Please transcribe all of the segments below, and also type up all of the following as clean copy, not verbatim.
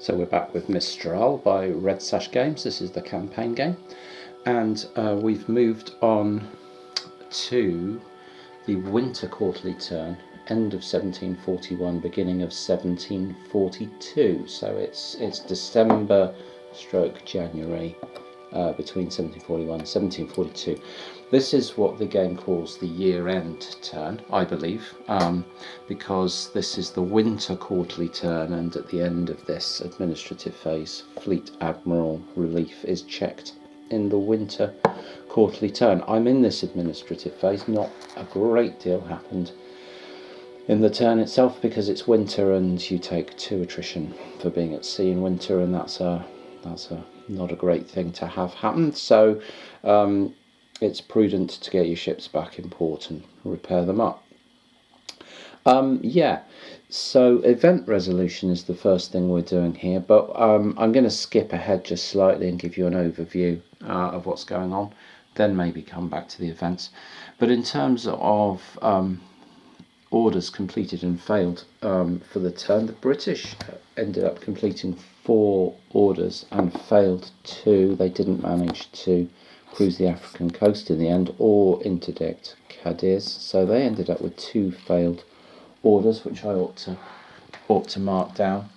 So we're back with Mistral by Red Sash Games. This is the campaign game, and we've moved on to the winter quarterly turn, end of 1741, beginning of 1742. So it's December stroke January between 1741 and 1742. This is what the game calls the year-end turn, I believe, because this is the winter quarterly turn, and at the end of this administrative phase, Fleet Admiral relief is checked in the winter quarterly turn. I'm in this administrative phase. Not a great deal happened in the turn itself because it's winter and you take 2 attrition for being at sea in winter, and that's not a great thing to have happen. So it's prudent to get your ships back in port and repair them up. So event resolution is the first thing we're doing here, but I'm going to skip ahead just slightly and give you an overview of what's going on, then maybe come back to the events. But in terms of orders completed and failed for the turn, the British ended up completing 4 orders and failed 2. They didn't manage to cruise the African coast in the end or interdict Cadiz, so they ended up with 2 failed orders, which I ought to mark down.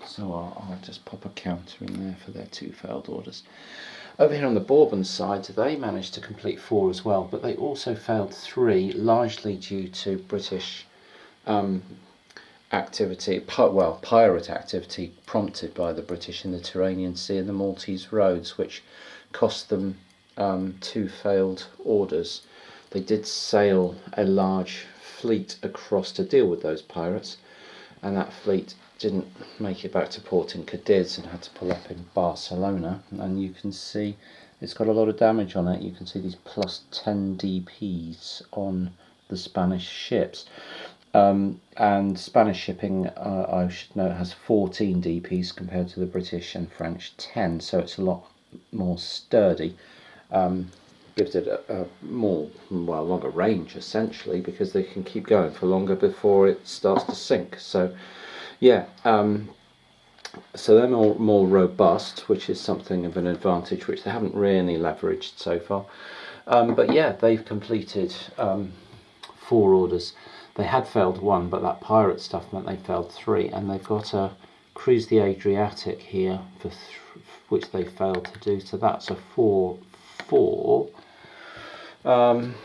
So I'll just pop a counter in there for their 2 failed orders. Over here on the Bourbon side, they managed to complete 4 as well, but they also failed 3, largely due to British activity, pirate activity prompted by the British in the Tyrrhenian Sea and the Maltese roads, which cost them 2 failed orders. They did sail a large fleet across to deal with those pirates, and that fleet didn't make it back to port in Cadiz and had to pull up in Barcelona, and you can see it's got a lot of damage on it. You can see these plus 10 DPs on the Spanish ships. And Spanish shipping, I should note, has 14 DPs compared to the British and French 10, so it's a lot more sturdy. Gives it a longer range essentially, because they can keep going for longer before it starts to sink. So yeah, so they're more robust, which is something of an advantage which they haven't really leveraged so far. But yeah, they've completed 4 orders. They had failed 1, but that pirate stuff meant they failed 3, and they've got to cruise the Adriatic here, for which they failed to do. So that's a 4-4. And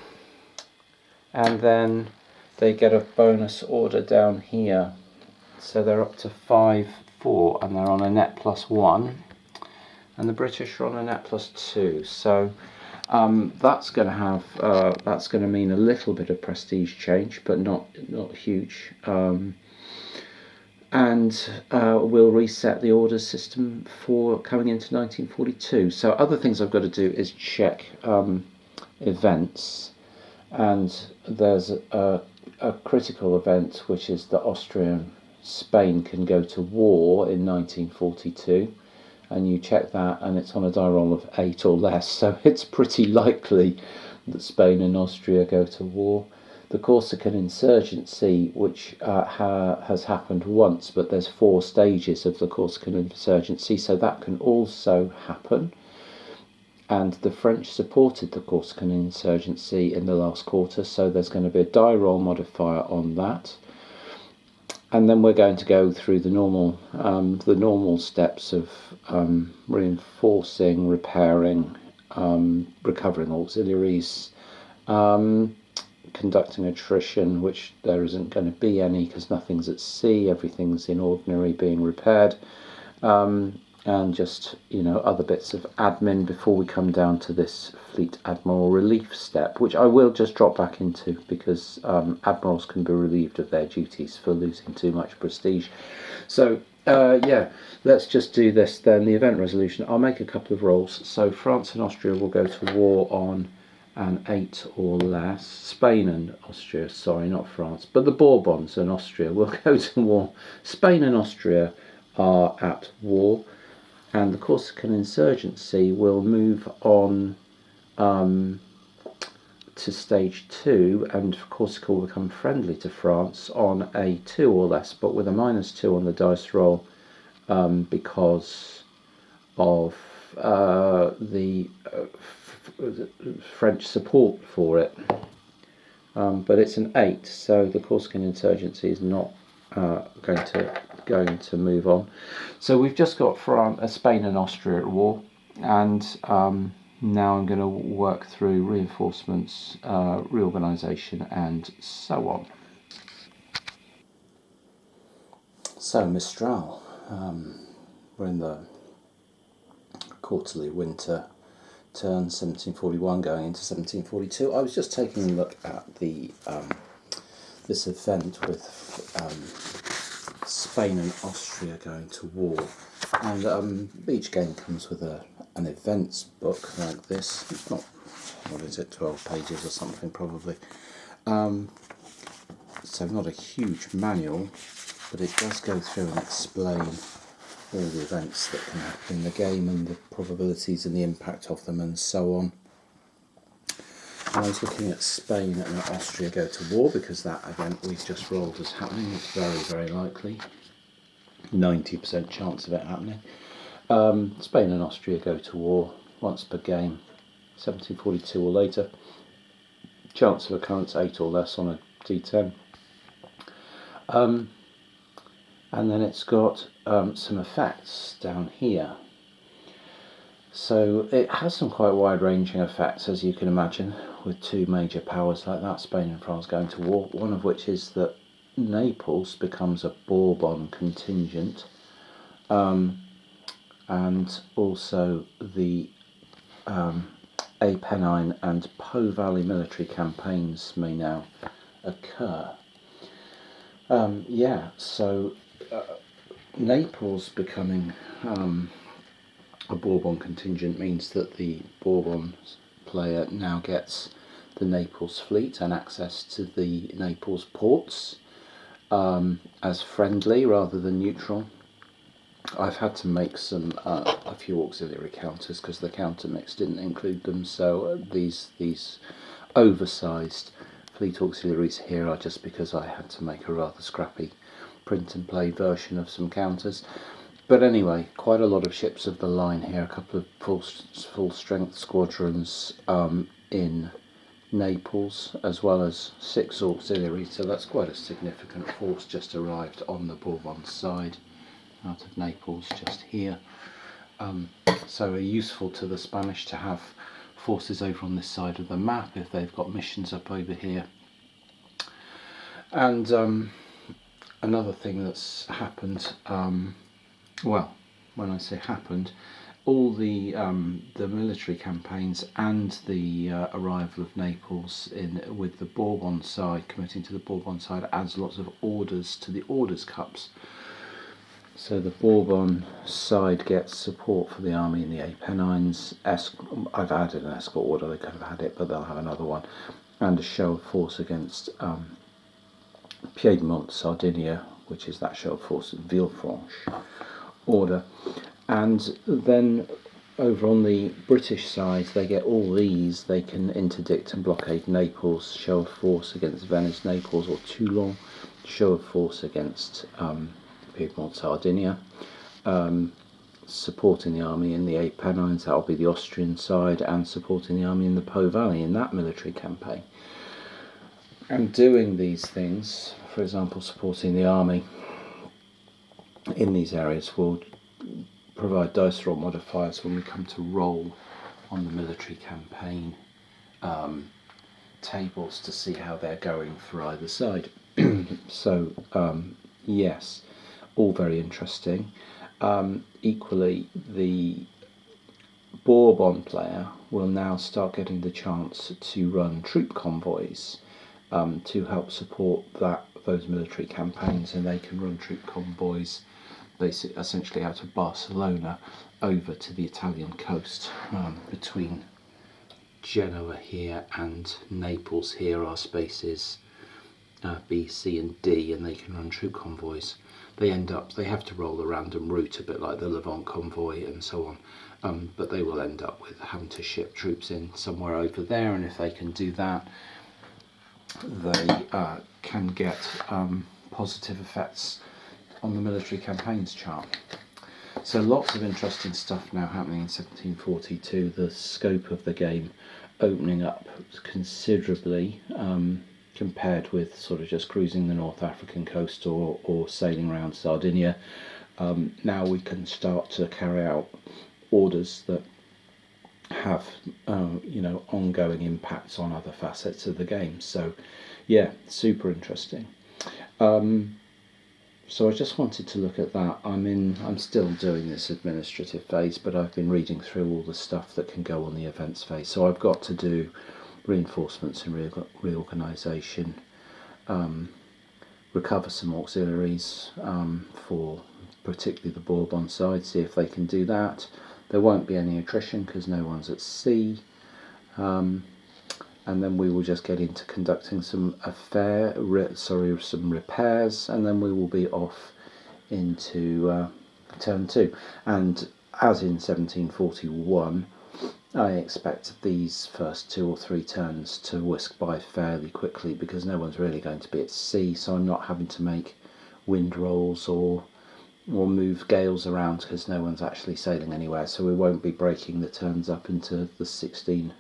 then they get a bonus order down here. So they're up to 5-4, and they're on a net +1. And the British are on a net +2. So that's going to mean a little bit of prestige change, but not huge. And we'll reset the orders system for coming into 1942. So other things I've got to do is check events, and there's a critical event, which is that Spain can go to war in 1942. And you check that, and it's on a die roll of 8 or less, so it's pretty likely that Spain and Austria go to war. The Corsican insurgency, which has happened once, but there's 4 stages of the Corsican insurgency, so that can also happen. And the French supported the Corsican insurgency in the last quarter, so there's going to be a die roll modifier on that. And then we're going to go through the normal steps of reinforcing, repairing, recovering auxiliaries, conducting attrition, which there isn't going to be any because nothing's at sea, everything's in ordinary being repaired, and just other bits of admin before we come down to this Fleet Admiral relief step, which I will just drop back into because admirals can be relieved of their duties for losing too much prestige. So yeah, let's just do this then. The event resolution, I'll make a couple of rolls. So France and Austria will go to war on an 8 or less. Spain and Austria, sorry, not France, but the Bourbons and Austria will go to war. Spain and Austria are at war, and the Corsican insurgency will move on to stage 2, and Corsica will become friendly to France on a 2 or less, but with a -2 on the dice roll, because of the French support for it. But it's an 8, so the Corsican insurgency is not going to move on. So we've just got Spain and Austria at war, and now I'm going to work through reinforcements, reorganisation, and so on. So Mistral, we're in the quarterly winter turn, 1741 going into 1742. I was just taking a look at the this event with Spain and Austria going to war, and each game comes with an events book like this. It's not, what is it, 12 pages or something probably. So not a huge manual, but it does go through and explain all the events that can happen in the game and the probabilities and the impact of them and so on. I was looking at Spain and Austria go to war because that event we've just rolled as happening. It's very, very likely. 90% chance of it happening. Spain and Austria go to war once per game, 1742 or later. Chance of occurrence 8 or less on a D10. And then it's got some effects down here. So it has some quite wide-ranging effects, as you can imagine, with two major powers like that, Spain and France, going to war. One of which is that Naples becomes a Bourbon contingent, and also the Apennine and Po Valley military campaigns may now occur. So Naples becoming a Bourbon contingent means that the Bourbon player now gets the Naples fleet and access to the Naples ports as friendly rather than neutral. I've had to make a few auxiliary counters because the counter mix didn't include them, so these oversized fleet auxiliaries here are just because I had to make a rather scrappy print and play version of some counters. But anyway, quite a lot of ships of the line here, a couple of full strength squadrons in Naples, as well as 6 auxiliaries, so that's quite a significant force just arrived on the Bourbon side out of Naples just here. So useful to the Spanish to have forces over on this side of the map if they've got missions up over here. And another thing that's happened, well, when I say happened, all the military campaigns and the arrival of Naples with the Bourbon side, committing to the Bourbon side, adds lots of orders to the orders cups. So the Bourbon side gets support for the army in the Apennines. I've added an escort order, they could have had it, but they'll have another one. And a show of force against Piedmont, Sardinia, which is that show of force in Villefranche order. And then over on the British side, they get all these. They can interdict and blockade Naples, show of force against Venice, Naples, or Toulon, show of force against Piedmont, Sardinia, supporting the army in the Apennines, that'll be the Austrian side, and supporting the army in the Po Valley in that military campaign. And doing these things, for example, supporting the army in these areas, will provide dice roll modifiers when we come to roll on the military campaign tables to see how they're going for either side. So, yes, all very interesting. Equally, the Bourbon player will now start getting the chance to run troop convoys to help support those military campaigns, and they can run troop convoys essentially out of Barcelona over to the Italian coast. Between Genoa here and Naples here are spaces B, C and D, and they can run troop convoys they have to roll a random route, a bit like the Levant convoy and so on. But they will end up with having to ship troops in somewhere over there, and if they can do that, they can get positive effects on the military campaigns chart. So lots of interesting stuff now happening in 1742, the scope of the game opening up considerably compared with sort of just cruising the North African coast or sailing around Sardinia. Now we can start to carry out orders that have ongoing impacts on other facets of the game. So yeah, super interesting. So I just wanted to look at that. I'm still doing this administrative phase, but I've been reading through all the stuff that can go on the events phase. So I've got to do reinforcements and reorganisation, recover some auxiliaries for particularly the Bourbon side, see if they can do that. There won't be any attrition because no one's at sea. And then we will just get into conducting some some repairs, and then we will be off into turn 2. And as in 1741, I expect these first 2 or 3 turns to whisk by fairly quickly because no one's really going to be at sea, so I'm not having to make wind rolls or move gales around because no one's actually sailing anywhere, so we won't be breaking the turns up into the 16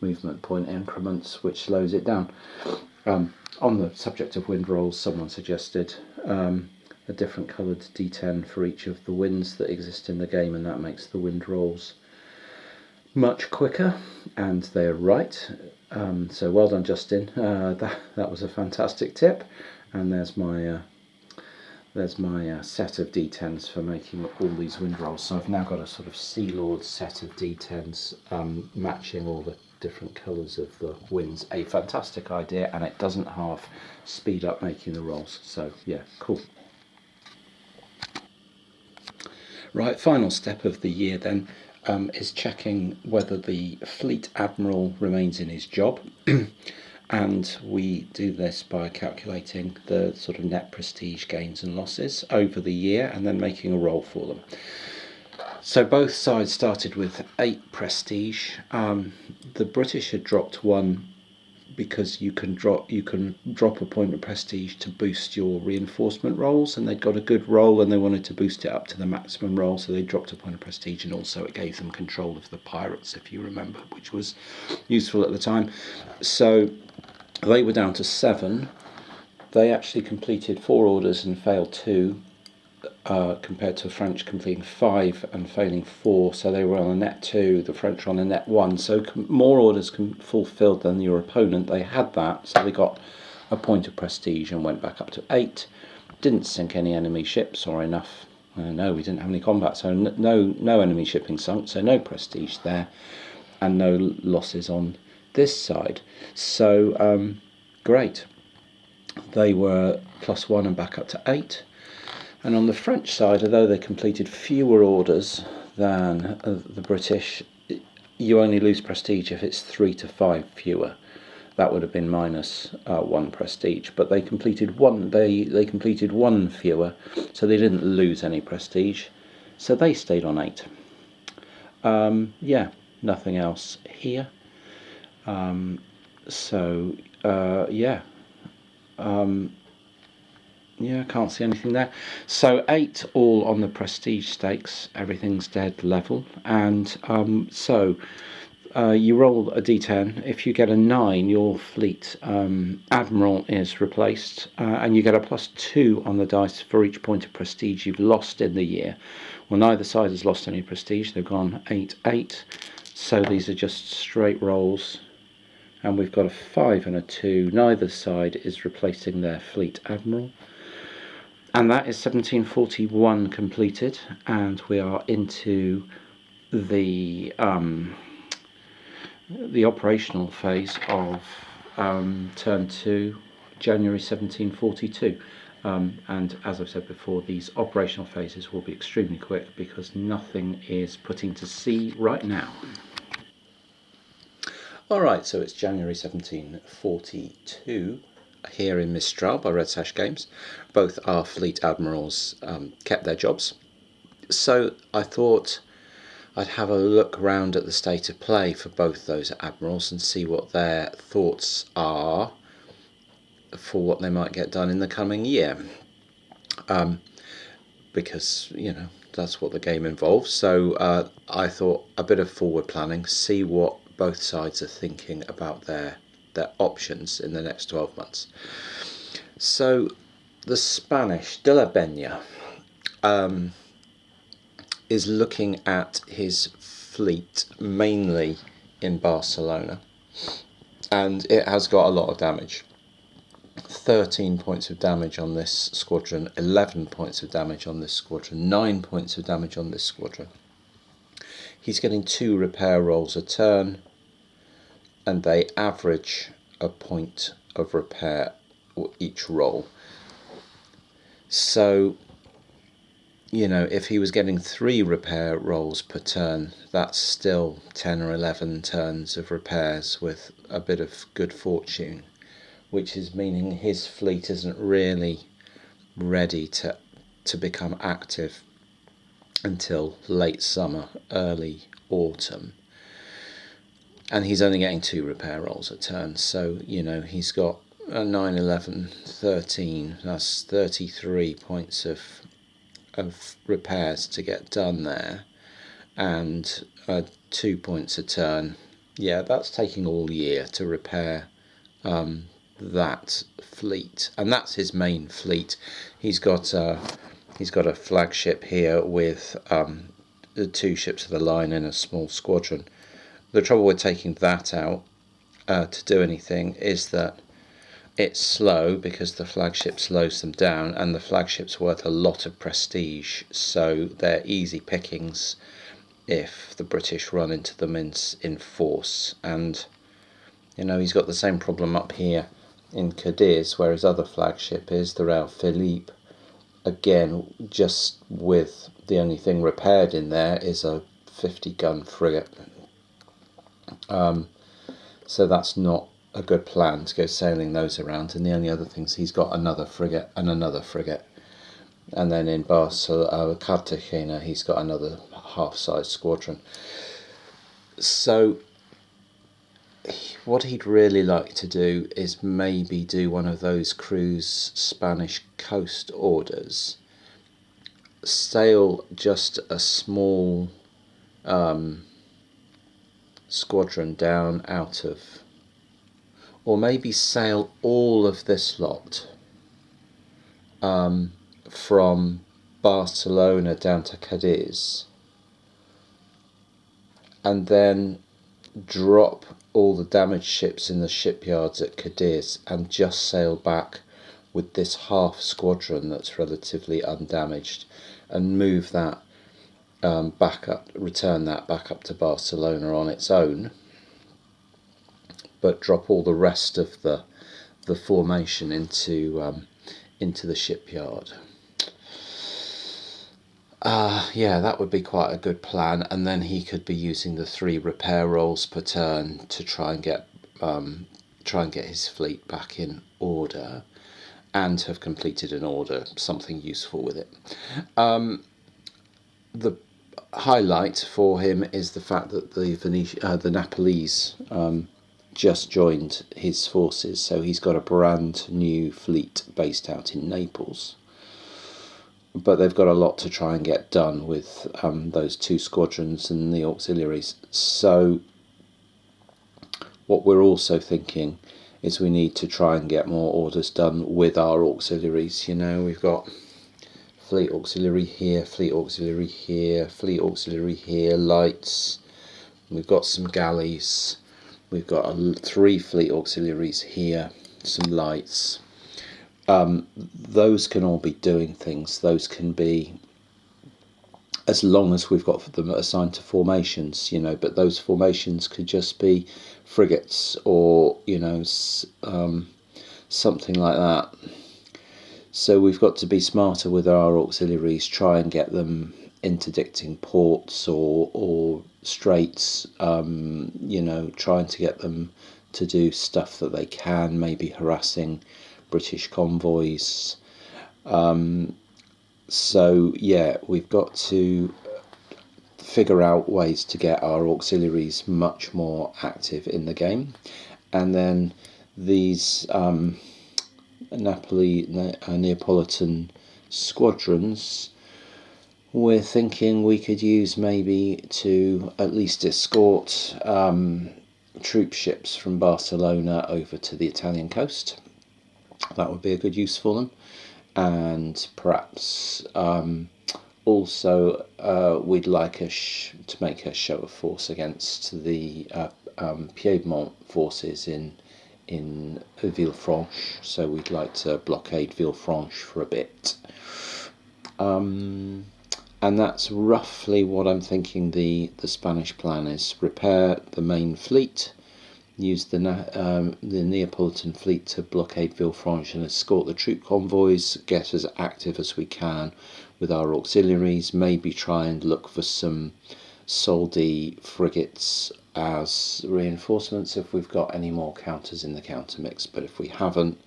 movement point increments, which slows it down. On the subject of wind rolls, someone suggested a different coloured D10 for each of the winds that exist in the game, and that makes the wind rolls much quicker, and they're right. So well done, Justin. That was a fantastic tip, and there's my set of D10s for making all these wind rolls. So I've now got a sort of Sea Lord set of D10s matching all the different colours of the winds. A fantastic idea, and it doesn't half speed up making the rolls. So yeah, cool. Right, final step of the year then is checking whether the Fleet Admiral remains in his job. And we do this by calculating the sort of net prestige gains and losses over the year and then making a roll for them. So both sides started with 8 prestige. The British had dropped 1 because you can drop a point of prestige to boost your reinforcement rolls, and they'd got a good roll and they wanted to boost it up to the maximum roll, so they dropped a point of prestige, and also it gave them control of the pirates, if you remember, which was useful at the time. So they were down to 7. They actually completed 4 orders and failed 2, compared to the French completing 5 and failing 4. So they were on a net 2, the French were on a net 1. So more orders fulfilled than your opponent. They had that, so they got a point of prestige and went back up to 8. Didn't sink any enemy ships or enough. No, we didn't have any combat, so no enemy shipping sunk, so no prestige there, and no losses on this side. So great. They were +1 and back up to 8. And on the French side, although they completed fewer orders than the British, you only lose prestige if it's 3 to 5 fewer. That would have been -1 prestige, but they completed 1. They completed 1 fewer, so they didn't lose any prestige. So they stayed on 8. Yeah, nothing else here. Yeah, I can't see anything there. So 8 all on the prestige stakes, everything's dead level, and you roll a d10. If you get a 9, your fleet admiral is replaced, and you get a +2 on the dice for each point of prestige you've lost in the year. Well, neither side has lost any prestige, they've gone 8-8, so these are just straight rolls, and we've got a 5 and a 2. Neither side is replacing their fleet admiral. And that is 1741 completed, and we are into the operational phase of turn 2, January 1742. And as I've said before, these operational phases will be extremely quick because nothing is putting to sea right now. Alright, so it's January 1742. here in Mistral by Red Sash Games. Both our fleet admirals kept their jobs. So I thought I'd have a look round at the state of play for both those admirals and see what their thoughts are for what they might get done in the coming year. Because, that's what the game involves. So I thought a bit of forward planning, see what both sides are thinking about their options in the next 12 months. So the Spanish, De la Peña, is looking at his fleet mainly in Barcelona, and it has got a lot of damage. 13 points of damage on this squadron, 11 points of damage on this squadron, 9 points of damage on this squadron. He's getting 2 repair rolls a turn, and they average a point of repair each roll. So, if he was getting 3 repair rolls per turn, that's still 10 or 11 turns of repairs with a bit of good fortune, which is meaning his fleet isn't really ready to become active until late summer, early autumn. And he's only getting 2 repair rolls a turn, so, he's got 9, 11, 13, that's 33 points of repairs to get done there, and 2 points a turn. Yeah, that's taking all year to repair that fleet, and that's his main fleet. He's got a flagship here with the 2 ships of the line and a small squadron. The trouble with taking that out to do anything is that it's slow, because the flagship slows them down, and the flagship's worth a lot of prestige, so they're easy pickings if the British run into them in force. And he's got the same problem up here in Cadiz, where his other flagship is, the Rail Philippe. Again, just with the only thing repaired in there is a 50-gun frigate. So that's not a good plan to go sailing those around. And the only other things, he's got another frigate and another frigate. And then in Cartagena, he's got another half-size squadron. So what he'd really like to do is maybe do one of those cruise Spanish coast orders, sail just a small squadron down out of, or maybe sail all of this lot from Barcelona down to Cadiz, and then drop all the damaged ships in the shipyards at Cadiz and just sail back with this half squadron that's relatively undamaged, and move that return that back up to Barcelona on its own, but drop all the rest of the formation into the shipyard. Yeah, that would be quite a good plan, and then he could be using the 3 repair rolls per turn to try and get his fleet back in order, and have completed an order, something useful with it. The highlight for him is the fact that the Nepalese just joined his forces, so he's got a brand new fleet based out in Naples. But they've got a lot to try and get done with those 2 squadrons and the auxiliaries. So what we're also thinking is we need to try and get more orders done with our auxiliaries. We've got fleet auxiliary here, fleet auxiliary here, fleet auxiliary here, lights. We've got some galleys. We've got 3 fleet auxiliaries here, some lights. Those can all be doing things. Those can be, as long as we've got them assigned to formations, but those formations could just be frigates or, something like that. So we've got to be smarter with our auxiliaries, try and get them interdicting ports or straits, trying to get them to do stuff that they can, maybe harassing British convoys. So yeah, we've got to figure out ways to get our auxiliaries much more active in the game, and then these Neapolitan squadrons, we're thinking we could use maybe to at least escort troop ships from Barcelona over to the Italian coast. That would be a good use for them. And perhaps also we'd like to make a show of force against the Piedmont forces in Villefranche. So we'd like to blockade Villefranche for a bit. And that's roughly what I'm thinking the Spanish plan is. Repair the main fleet, use the Neapolitan fleet to blockade Villefranche and escort the troop convoys, get as active as we can with our auxiliaries, maybe try and look for some Soldi frigates as reinforcements if we've got any more counters in the counter mix, but if we haven't,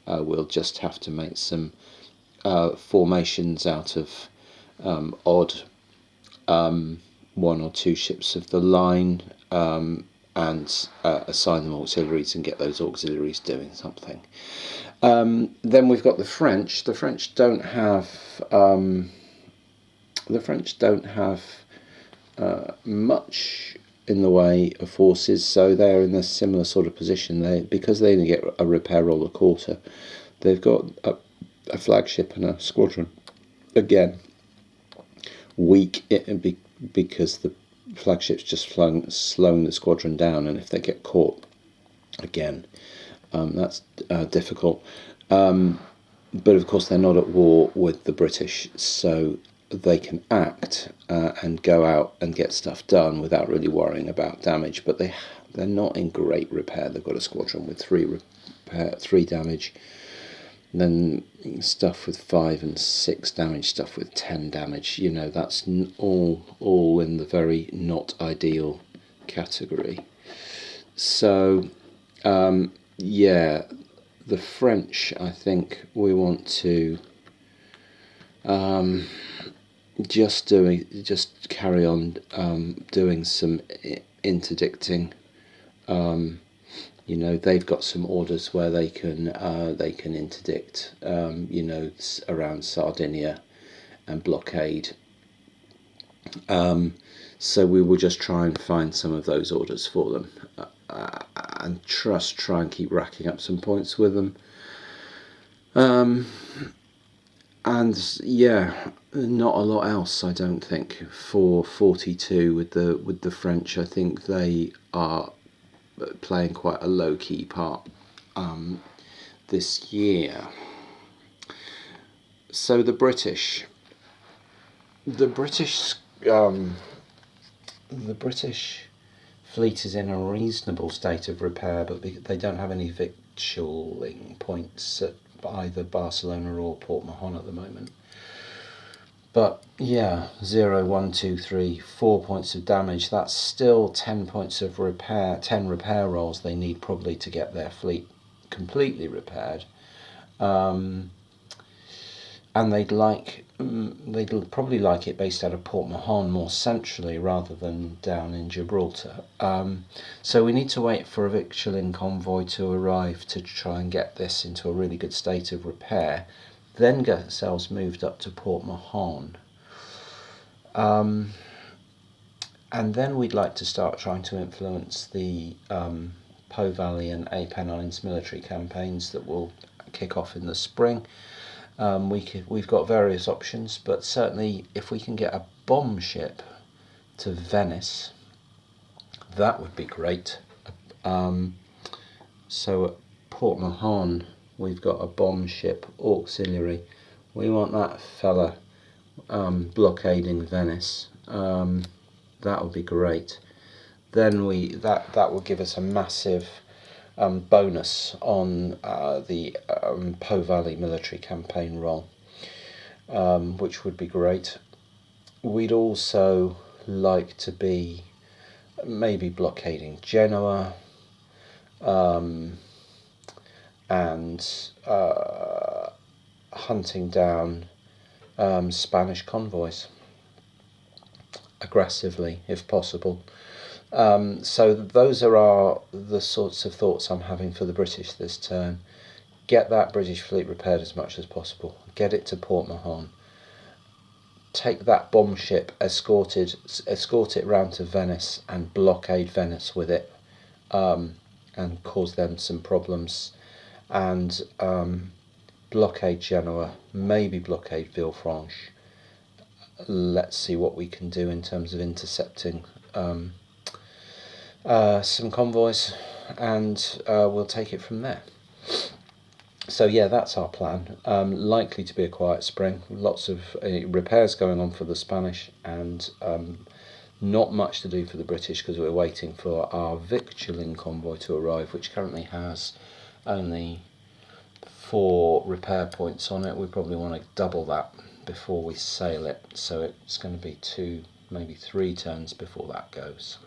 we'll just have to make some formations out of odd 1 or 2 ships of the line, and assign them auxiliaries and get those auxiliaries doing something. Then we've got the French. The French don't have much in the way of forces, so they're in a similar sort of position. Because they only get a repair roll a quarter, they've got a flagship and a squadron. Again, weak because the flagship's just slowing the squadron down, and if they get caught again, that's difficult. But of course they're not at war with the British, so they can act and go out and get stuff done without really worrying about damage, but they're not in great repair. They've got a squadron with 3 damage, and then stuff with 5 and 6 damage, stuff with 10 damage. You know, that's all in the very not ideal category. So yeah, the French, I think we want to just carry on doing some interdicting. You know, they've got some orders where they can interdict, you know, around Sardinia and blockade. So we will just try and find some of those orders for them, and try and keep racking up some points with them. And yeah, not a lot else, I don't think, for 42 with the French. I think they are playing quite a low-key part this year. So the British fleet is in a reasonable state of repair, but they don't have any victualling points at either Barcelona or Port Mahon at the moment. But yeah, 0, 1, 2, 3, 4 points of damage. That's still 10 points of repair, 10 repair rolls they need probably to get their fleet completely repaired. And they'd probably like it based out of Port Mahon more centrally rather than down in Gibraltar. So we need to wait for a victualling convoy to arrive to try and get this into a really good state of repair, then get ourselves moved up to Port Mahon. And then we'd like to start trying to influence the Po Valley and Apennines military campaigns that will kick off in the spring. We've got various options, but certainly if we can get a bomb ship to Venice, that would be great. So at Port Mahon, we've got a bomb ship auxiliary. We want that fella blockading Venice. That would be great. Then that will give us a massive bonus on the Po Valley military campaign roll, which would be great. We'd also like to be maybe blockading Genoa, and hunting down Spanish convoys aggressively if possible. So those are the sorts of thoughts I'm having for the British this turn. Get that British fleet repaired as much as possible. Get it to Port Mahon. Take that bomb ship, escort it round to Venice and blockade Venice with it, and cause them some problems. And blockade Genoa, maybe blockade Villefranche. Let's see what we can do in terms of intercepting some convoys, and we'll take it from there. So yeah, that's our plan. Likely to be a quiet spring. Lots of repairs going on for the Spanish, and not much to do for the British because we're waiting for our victualling convoy to arrive, which currently has only 4 repair points on it. We probably want to double that before we sail it, so it's going to be 2, maybe 3 turns before that goes.